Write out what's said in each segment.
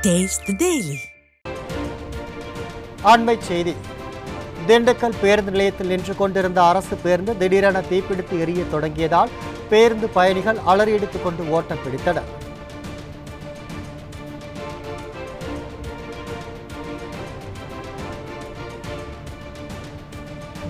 Taste the Daily. அண்மை செய்தி. திண்டுக்கல் பேருந்து நிலையத்தில் நின்று கொண்டிருந்த அரசு பேருந்து திடீரென தீப்பிடித்து எரிய தொடங்கியதால் பேருந்து பயணிகள் அலறியடித்துக் கொண்டு ஓட்டம் பிடித்தனர்.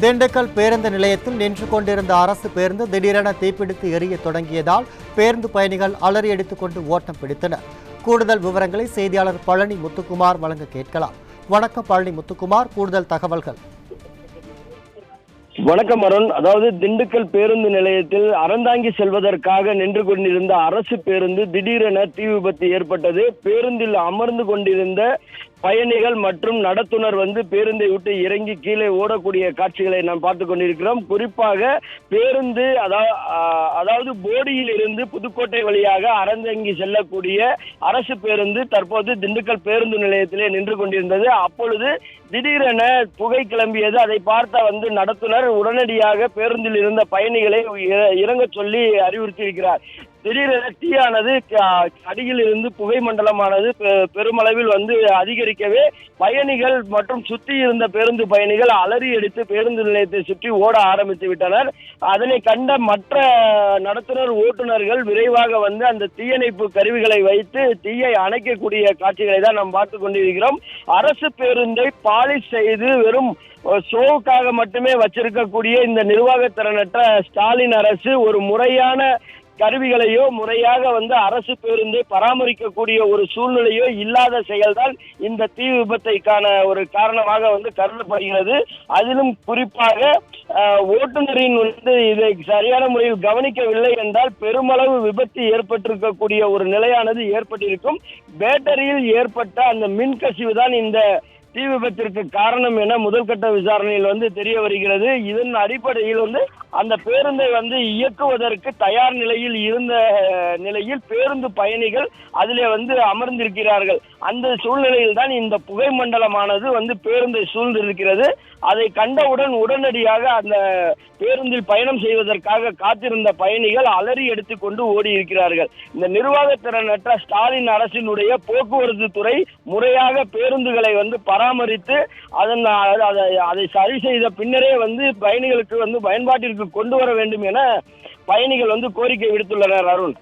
திண்டுக்கல் பேருந்து நிலையத்தில் நின்று கொண்டிருந்த அரசு பேருந்து திடீரென தீப்பிடித்து எரிய தொடங்கியதால் பேருந்து பயணிகள் அலறியடித்துக் கொண்டு ஓட்டம் பிடித்தனர். கூடுதல் விவரங்களை செய்தியாளர் பழனி முத்துக்குமார் வழங்க கேட்கலாம். வணக்கம் பழனி முத்துக்குமார், கூடுதல் தகவல்கள். வணக்கம் அருண். அதாவது திண்டுக்கல் பேருந்து நிலையத்தில் அறந்தாங்கி செல்வதற்காக நின்று கொண்டிருந்த அரசு பேருந்து திடீரென தீ விபத்து ஏற்பட்டது. பேருந்தில் அமர்ந்து கொண்டிருந்த பயணிகள் மற்றும் நடத்துனர் பேருந்தை விட்டு இறங்கி கீழே ஓடக்கூடிய காட்சிகளை நாம் பார்த்து கொண்டிருக்கிறோம். குறிப்பாக பேருந்து அதாவது போடியில் இருந்து புதுக்கோட்டை வழியாக அறந்தாங்கி செல்லக்கூடிய அரசு பேருந்து தற்போது திண்டுக்கல் பேருந்து நிலையத்திலே நின்று கொண்டிருந்தது. அப்பொழுது திடீரென புகை கிளம்பியது. அதை பார்த்த நடத்துனர் உடனடியாக பேருந்தில் இருந்த பயணிகளை இறங்க சொல்லி அறிவுறுத்தி இருக்கிறார். திடீரென தீயானது அடியில் இருந்து புகை மண்டலமானது பெருமளவில் அதிகரிக்கவே பயணிகள் மற்றும் சுற்றி இருந்த பேருந்து பயணிகள் அலறி அடித்து பேருந்து நிலையத்தை சுற்றி ஓட ஆரம்பித்து விட்டனர். அதனை கண்ட மற்ற நடத்துனர் ஓட்டுநர்கள் விரைவாக அந்த தீயணைப்பு கருவிகளை வைத்து தீயை அணைக்கக்கூடிய காட்சிகளை தான் நாம் பார்த்து கொண்டிருக்கிறோம். அரசு பேருந்தை பாலிஷ் செய்து வெறும் ஷோவுக்காக மட்டுமே வச்சிருக்கக்கூடிய இந்த நிர்வாகத்திறனற்ற ஸ்டாலின் அரசு ஒரு முறையான கருவிகளையோ முறையாக அரசு பேருந்தை பராமரிக்கக்கூடிய ஒரு சூழ்நிலையோ இல்லாத செயல்தான் இந்த தீ விபத்தைக்கான ஒரு காரணமாக கருதப்படுகிறது. அதிலும் குறிப்பாக ஓட்டுநரின் இதை சரியான முறையில் கவனிக்கவில்லை என்றால் பெருமளவு விபத்து ஏற்பட்டிருக்கக்கூடிய ஒரு நிலையானது ஏற்பட்டிருக்கும். பேட்டரியில் ஏற்பட்ட அந்த மின்கசிவு தான் இந்த தீ விபத்திற்கு காரணம் என முதல்கட்ட விசாரணையில் தெரிய வருகிறது. இதன் அடிப்படையில் அந்த பேருந்தை இயக்குவதற்கு தயார் நிலையில் இருந்த நிலையில் பேருந்து பயணிகள் அதிலே அமர்ந்திருக்கிறார்கள். அந்த சூழ்நிலையில் தான் இந்த புகை மண்டலமானது பேருந்தை சூழ்ந்திருக்கிறது. அதை கண்டவுடன் உடனடியாக அந்த பேருந்தில் பயணம் செய்வதற்காக காத்திருந்த பயணிகள் அலறி எடுத்துக்கொண்டு ஓடி இருக்கிறார்கள். இந்த நிர்வாகத்திறனற்ற ஸ்டாலின் அரசினுடைய போக்குவரத்து துறை முறையாக பேருந்துகளை பராமரித்து அதை சரி செய்த பின்னரே பயணிகளுக்கு பயன்பாட்டிற்கு கொண்டு வர வேண்டும் என பயணிகள் கோரிக்கை விடுத்துள்ளனர். அருண்.